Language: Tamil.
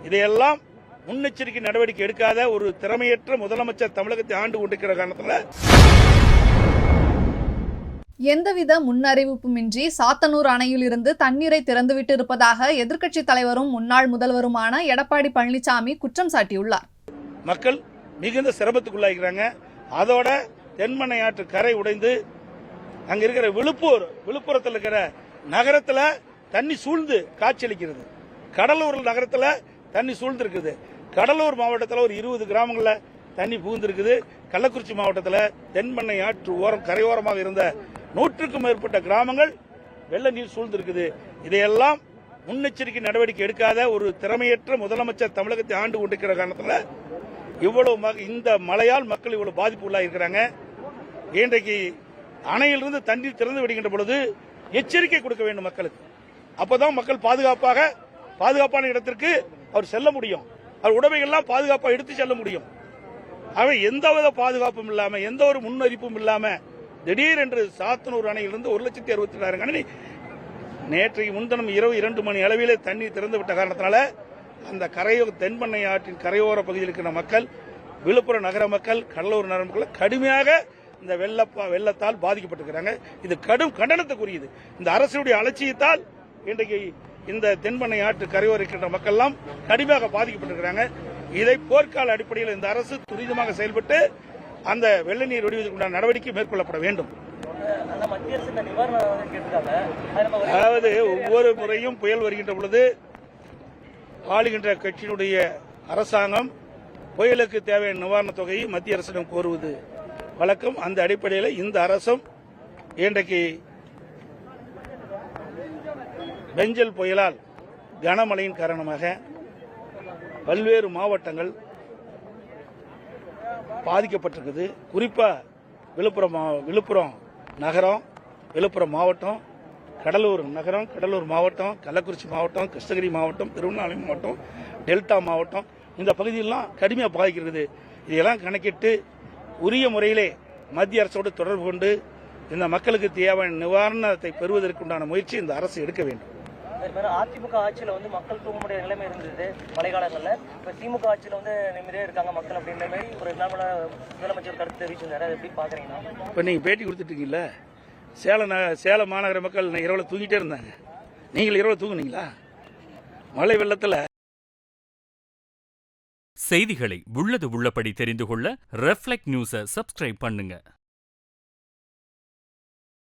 இதையெல்லாம் முன்னெச்சரிக்கை நடவடிக்கை எடுக்காத ஒரு திறமையற்ற முதலமைச்சர் தமிழகத்தை ஆண்டு கொண்டிருக்கிற காரணத்தில் எந்தவித முன்னறிவிப்புமின்றி சாத்தனூர் அணையில் இருந்து தண்ணீரை திறந்துவிட்டு இருப்பதாக எதிர்க்கட்சித் தலைவரும் முன்னாள் முதல்வருமான எடப்பாடி பழனிசாமி குற்றம் சாட்டியுள்ளார். மக்கள் மிகுந்த சிரமத்துக்குள்ளாகிறாங்க. அதோட தென்மனை ஆற்று கரை உடைந்து அங்க இருக்கிற விழுப்புரத்தில் இருக்கிற நகரத்துல தண்ணி சூழ்ந்து காட்சியளிக்கிறது. கடலூர் நகரத்துல தண்ணி சூழ்ந்து இருக்குது. கடலூர் மாவட்டத்தில் ஒரு 20 கிராமங்கள்ல தண்ணி புகுந்திருக்குது. கள்ளக்குறிச்சி மாவட்டத்தில் தென்மண்ணை ஆற்று ஓரம் கரையோரமாக இருந்த 100க்கும் மேற்பட்ட கிராமங்கள் வெள்ள நீர் சூழ்ந்திருக்குது. இதையெல்லாம் முன்னெச்சரிக்கை நடவடிக்கை எடுக்காத ஒரு திறமையற்ற முதலமைச்சர் தமிழகத்தை ஆண்டு கொண்டிருக்கிற காரணத்தில் இவ்வளவு இந்த மழையால் மக்கள் இவ்வளவு பாதிப்பு உள்ளாயிருக்கிறாங்க. இன்றைக்கு அணையிலிருந்து தண்ணீர் திறந்து விடுகின்ற பொழுது எச்சரிக்கை கொடுக்க வேண்டும் மக்களுக்கு. அப்பதான் மக்கள் பாதுகாப்பான இடத்திற்கு அவர் செல்ல முடியும். அவர் உடைமைகள்லாம் பாதுகாப்பாக எடுத்து செல்ல முடியும். அவை எந்தவித பாதுகாப்பும் இல்லாம எந்த ஒரு முன்னறிப்பும் இல்லாம திடீரென்று சாத்தனூர் அணையிலிருந்து 1,66,000 கணனி நேற்றைக்கு முன்தினம் இரவு 2 மணி அளவிலே தண்ணீர் திறந்து விட்ட காரணத்தினால அந்த தென்பண்ணை ஆற்றின் கரையோர பகுதியில் இருக்கிற மக்கள், விழுப்புரம் நகர மக்கள், கடலூர் நகர மக்கள் கடுமையாக இந்த வெள்ளத்தால் பாதிக்கப்பட்டிருக்கிறாங்க. இது கடும் கண்டனத்துக்குரியது. இந்த அரசுடைய அலட்சியத்தால் இன்றைக்கு இந்த தென்பண்ணை ஆற்று கரையோர இருக்கின்ற மக்கள் எல்லாம் கடுமையாக பாதிக்கப்பட்டிருக்கிறாங்க. இதை போர்க்கால அடிப்படையில் இந்த அரசு துரிதமாக செயல்பட்டு அந்த வெள்ள நீர் வடிவதற்குண்டான நடவடிக்கை மேற்கொள்ளப்பட வேண்டும். அதாவது ஒவ்வொரு முறையும் புயல் வருகின்ற பொழுது ஆளுகின்ற கட்சியினுடைய அரசாங்கம் புயலுக்கு தேவையான நிவாரணத் தொகையை மத்திய அரசிடம் கோருவது வழக்கம். அந்த அடிப்படையில் இந்த அரசும் இன்றைக்கு பெஞ்சல் புயலால் கனமழையின் காரணமாக பல்வேறு மாவட்டங்கள் பாதிக்கப்பட்டிருக்குது. குறிப்பா விழுப்புரம் நகரம், விழுப்புரம் மாவட்டம், கடலூர் நகரம், கடலூர் மாவட்டம், கள்ளக்குறிச்சி மாவட்டம், கிருஷ்ணகிரி மாவட்டம், திருவண்ணாமலை மாவட்டம், டெல்டா மாவட்டம், இந்த பகுதியெல்லாம் கடுமையாக பாதிக்கிறது. இதையெல்லாம் கணக்கிட்டு உரிய முறையிலே மத்திய அரசோடு தொடர்பு கொண்டு இந்த மக்களுக்கு தேவையான நிவாரணத்தை பெறுவதற்குண்டான முயற்சி இந்த அரசு எடுக்க வேண்டும். அதிமுக ஆட்சியில மக்கள் தூங்க முடியாத நிலைமை இருந்தது மழைக்காலங்கள்ல. இப்ப திமுக ஆட்சியில நிம்மதியா இருக்காங்க மக்கள் அப்படின்ற மாதிரி ஒரு முதலமைச்சர் கருத்து தெரிவிச்சிருந்தாரு. எப்படி பாக்குறீங்கன்னா இப்ப நீங்க பேட்டி கொடுத்துட்டீங்கல்ல, சேலம் மாநகர மக்கள் இரவுல தூங்கிட்டே இருந்தாங்க. நீங்கள் இரவுல தூங்குனீங்களா? மழை வெள்ளத்துல. செய்திகளை உள்ளது உள்ளபடி தெரிந்து கொள்ள ரெஃப்ளெக்ட் நியூஸை சப்ஸ்கிரைப் பண்ணுங்க.